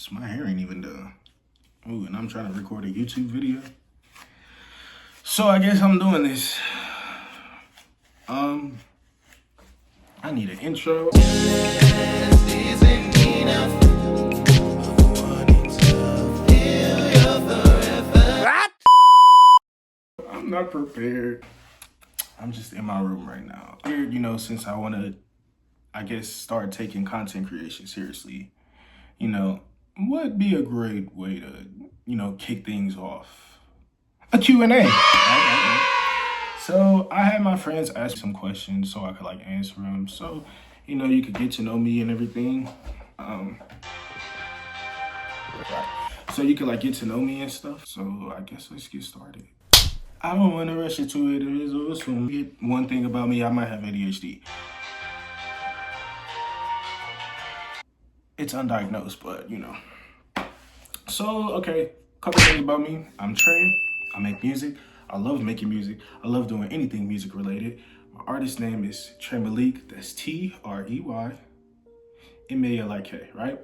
So my hair ain't even done. Ooh, and I'm trying to record a YouTube video. So I guess I'm doing this. I need an intro. I'm not prepared. I'm just in my room right now. Weird, you know, since I want to, I guess, start taking content creation seriously. You know, what'd be a great way to, you know, kick things off? A Q&A. Right. So I had my friends ask some questions so I could like answer them. So, you know, you could get to know me and everything. So you could like get to know me and stuff. So I guess let's get started. I don't want to rush into it. It is awesome. One thing about me, I might have ADHD. It's undiagnosed, but you know. So, okay, couple things about me. I'm Trey. I make music. I love making music. I love doing anything music related. My artist name is Trey Malik. That's Trey Malik, right?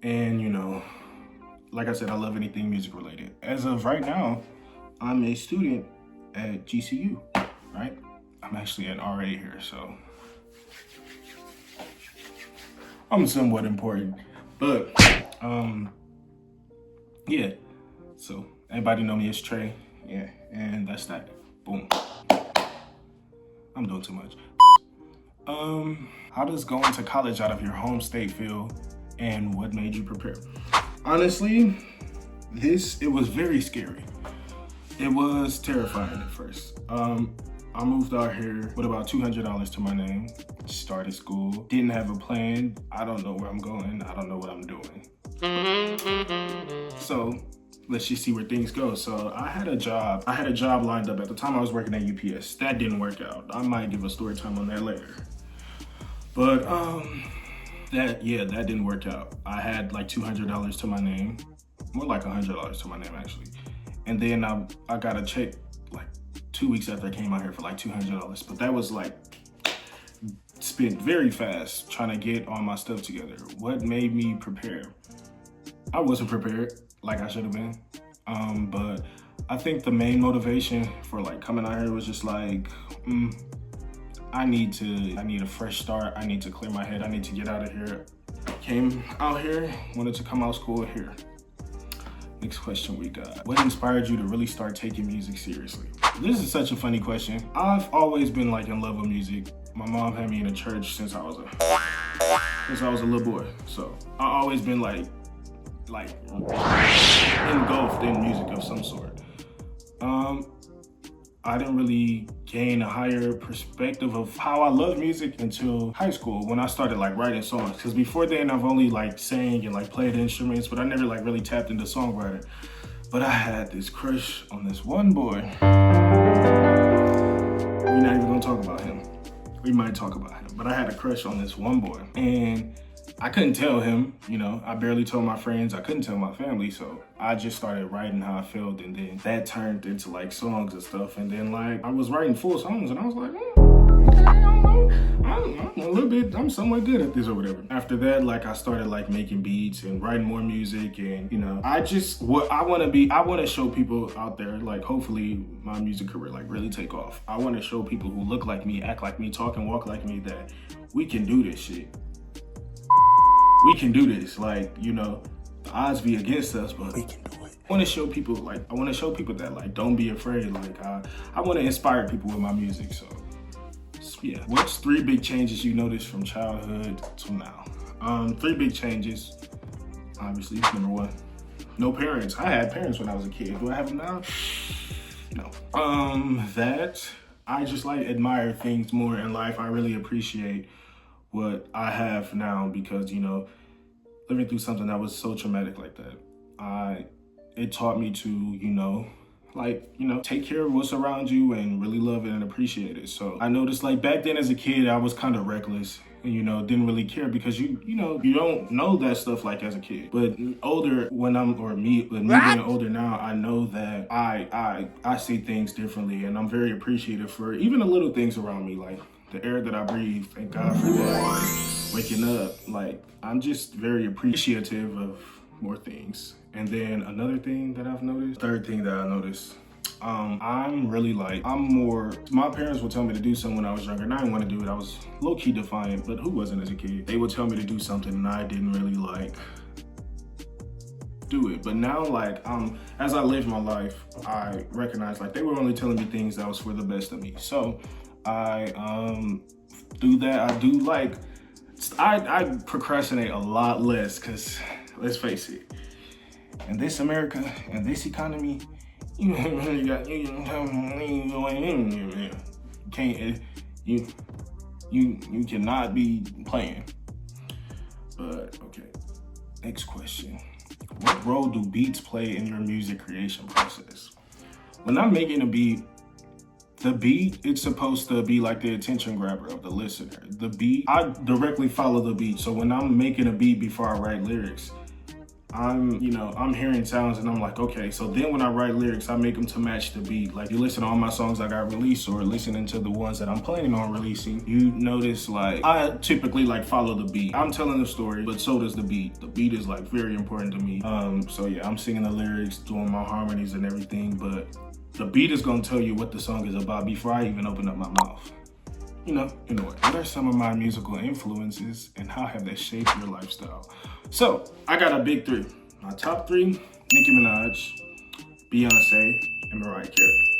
And you know, like I said, I love anything music related. As of right now, I'm a student at GCU, right? I'm actually an RA here, so I'm somewhat important. But yeah. So everybody know me as Trey. Yeah, and that's that. Boom. I'm doing too much. How does going to college out of your home state feel, and what made you prepare? Honestly, it was very scary. It was terrifying at first. I moved out here with about $200 to my name, started school, didn't have a plan. I don't know where I'm going. I don't know what I'm doing. So let's just see where things go. So I had a job lined up at the time. I was working at UPS. That didn't work out. I might give a story time on that later. But that didn't work out. I had like $200 to my name, more like $100 to my name actually. And then I got a check like 2 weeks after I came out here for like $200. But that was like spent very fast trying to get all my stuff together. What made me prepare? I wasn't prepared like I should have been. But I think the main motivation for like coming out here was just like, I need a fresh start. I need to clear my head. I need to get out of here. Came out here, wanted to come out of school here. Next question we got. What inspired you to really start taking music seriously? This is such a funny question. I've always been like in love with music. My mom had me in a church since I was a little boy. So I always been like engulfed in music of some sort. I didn't really gain a higher perspective of how I love music until high school when I started like writing songs. Because before then I've only like sang and like played instruments, but I never like really tapped into songwriting. But I had this crush on this one boy. We're not even gonna talk about him. We might talk about him, but I had a crush on this one boy. And I couldn't tell him, you know, I barely told my friends, I couldn't tell my family, so I just started writing how I felt, and then that turned into like songs and stuff, and then like I was writing full songs, and I was like, okay, I don't know, I'm somewhat good at this or whatever. After that, like I started like making beats and writing more music, and you know, I want to show people out there, like hopefully my music career like really take off. I want to show people who look like me, act like me, talk and walk like me that we can do this shit. We can do this, like, you know, the odds be against us, but we can do it. I want to show people that, like, don't be afraid. Like, I want to inspire people with my music, so yeah. What's 3 big changes you noticed from childhood to now? 3 big changes, obviously. Number 1, no parents. I had parents when I was a kid. Do I have them now? No. That I just like admire things more in life. I really appreciate what I have now because, you know, living through something that was so traumatic like that, it taught me to, you know, take care of what's around you and really love it and appreciate it. So I noticed like back then as a kid, I was kind of reckless and, you know, didn't really care because you don't know that stuff like as a kid. But older, me being older now, I know that I see things differently, and I'm very appreciative for even the little things around me, like the air that I breathe. Thank God for that. waking up. Like, I'm just very appreciative of more things. And then another thing that I've noticed, third thing that I noticed, I'm really like, my parents would tell me to do something when I was younger and I didn't want to do it. I was low-key defiant, but who wasn't as a kid? They would tell me to do something and I didn't really like do it. But now, like, as I live my life, I recognize like they were only telling me things that was for the best of me. So I do that. I procrastinate a lot less, because let's face it, in this America and this economy, you cannot be playing. But okay, next question. What role do beats play in your music creation process? When I'm making a beat, the beat, it's supposed to be like the attention grabber of the listener. The beat, I directly follow the beat. So when I'm making a beat before I write lyrics, I'm hearing sounds and I'm like, okay. So then when I write lyrics, I make them to match the beat. Like, you listen to all my songs I got released or listening to the ones that I'm planning on releasing, you notice like, I typically like follow the beat. I'm telling the story, but so does the beat. The beat is like very important to me. So yeah, I'm singing the lyrics, doing my harmonies and everything, but the beat is gonna tell you what the song is about before I even open up my mouth. Anyway, what are some of my musical influences and how have they shaped your lifestyle? So, I got a big three. My top three, Nicki Minaj, Beyonce, and Mariah Carey.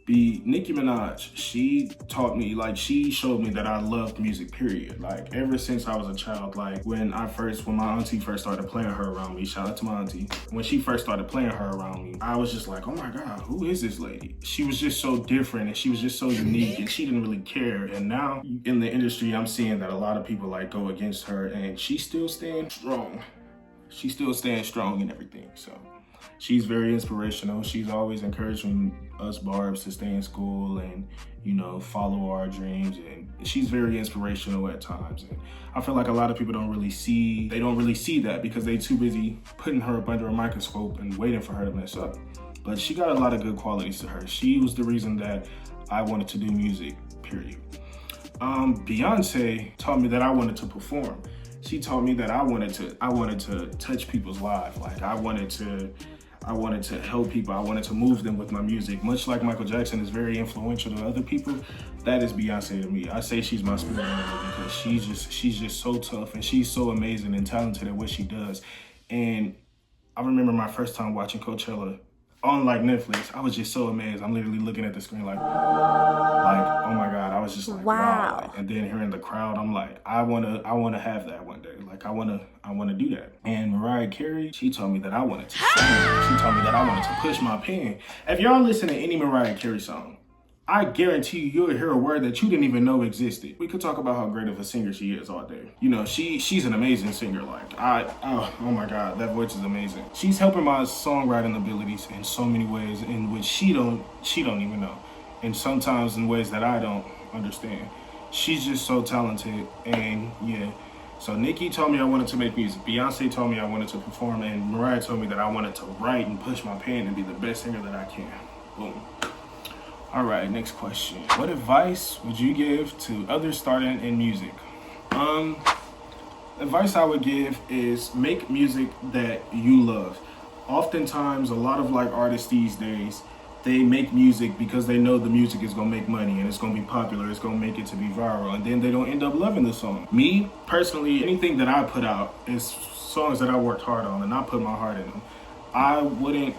Nicki Minaj, she taught me, like, she showed me that I loved music, period. Like, ever since I was a child, like, when my auntie first started playing her around me, shout out to my auntie. When she first started playing her around me, I was just like, oh my God, who is this lady? She was just so different and she was just so unique and she didn't really care. And now in the industry, I'm seeing that a lot of people like go against her and she still stands strong. She still stands strong in everything, so. She's very inspirational. She's always encouraging us barbs to stay in school and, follow our dreams. And she's very inspirational at times. And I feel like a lot of people don't really see that because they too busy putting her up under a microscope and waiting for her to mess up. But she got a lot of good qualities to her. She was the reason that I wanted to do music, period. Beyonce taught me that I wanted to perform. She taught me that I wanted to touch people's lives. Like, I wanted to help people. I wanted to move them with my music. Much like Michael Jackson is very influential to other people, that is Beyonce to me. I say she's my spirit animal because she's just so tough and she's so amazing and talented at what she does. And I remember my first time watching Coachella on like Netflix. I was just so amazed. I'm literally looking at the screen like, oh my God. I was just like, wow. And then hearing the crowd, I'm like, I wanna have that one day. Like, I wanna do that. And Mariah Carey, she told me that I wanted to sing. She told me that I wanted to push my pen. If y'all listen to any Mariah Carey song, I guarantee you'll hear a word that you didn't even know existed. We could talk about how great of a singer she is all day. She's an amazing singer. Like, oh my God, that voice is amazing. She's helping my songwriting abilities in so many ways in which she don't even know. And sometimes in ways that I don't understand. She's just so talented, and yeah. So Nicki told me I wanted to make music. Beyonce told me I wanted to perform, and Mariah told me that I wanted to write and push my pen and be the best singer that I can. Boom. All right, next question. What advice would you give to others starting in music? Advice I would give is make music that you love. Oftentimes, a lot of like artists these days, they make music because they know the music is gonna make money and it's gonna be popular, it's gonna make it to be viral, and then they don't end up loving the song. Me, personally, anything that I put out is songs that I worked hard on and I put my heart in them. I wouldn't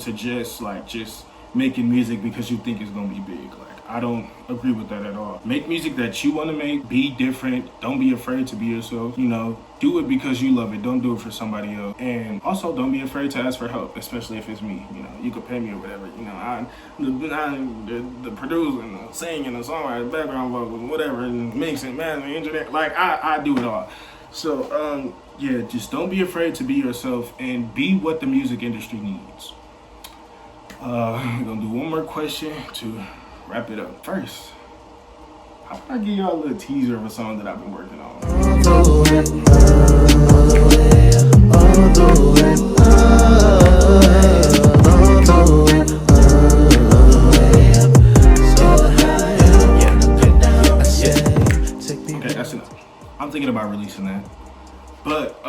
suggest just making music because you think it's gonna be big. Like, I don't agree with that at all. Make music that you wanna make, be different, don't be afraid to be yourself, do it because you love it, don't do it for somebody else. And also don't be afraid to ask for help, especially if it's me, you could pay me or whatever, the producing, the singing, the songwriting, background vocals, whatever, and mixing, mastering, engineering, like I do it all. So, yeah, just don't be afraid to be yourself and be what the music industry needs. I'm gonna do one more question to wrap it up. First, how about I give y'all a little teaser of a song that I've been working on. But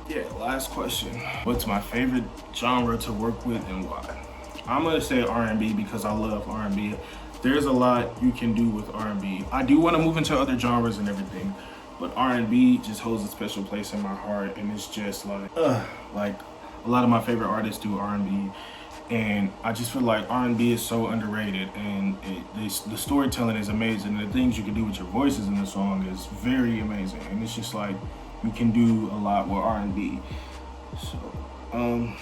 yeah, last question. What's my favorite genre to work with and why? I'm gonna say R&B because I love R&B. There's a lot you can do with R&B. I do want to move into other genres and everything, but R&B just holds a special place in my heart, and it's just like a lot of my favorite artists do R&B, and I just feel like R&B is so underrated, and the storytelling is amazing. The things you can do with your voices in the song is very amazing, and it's just like you can do a lot with R&B. So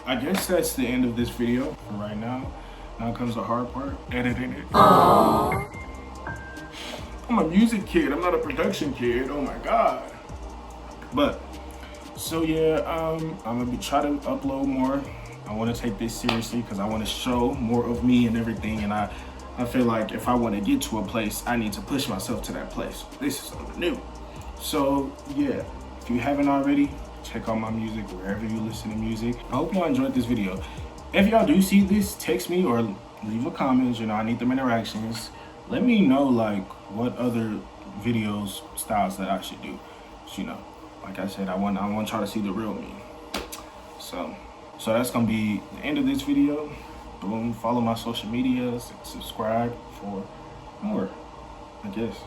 I guess that's the end of this video for right now. Now comes the hard part, editing it. Aww. I'm a music kid, I'm not a production kid, oh my God. But, so yeah, I'm gonna be trying to upload more. I wanna take this seriously because I wanna show more of me and everything, and I feel like if I wanna get to a place, I need to push myself to that place. This is something new. So yeah, if you haven't already, check out my music wherever you listen to music. I hope y'all enjoyed this video. If y'all do see this, text me or leave a comment. You know, I need them interactions. Let me know like what other videos styles that I should do. So, you know, like I said, I want to try to see the real me. So that's gonna be the end of this video. Boom, follow my social medias, subscribe for more, I guess.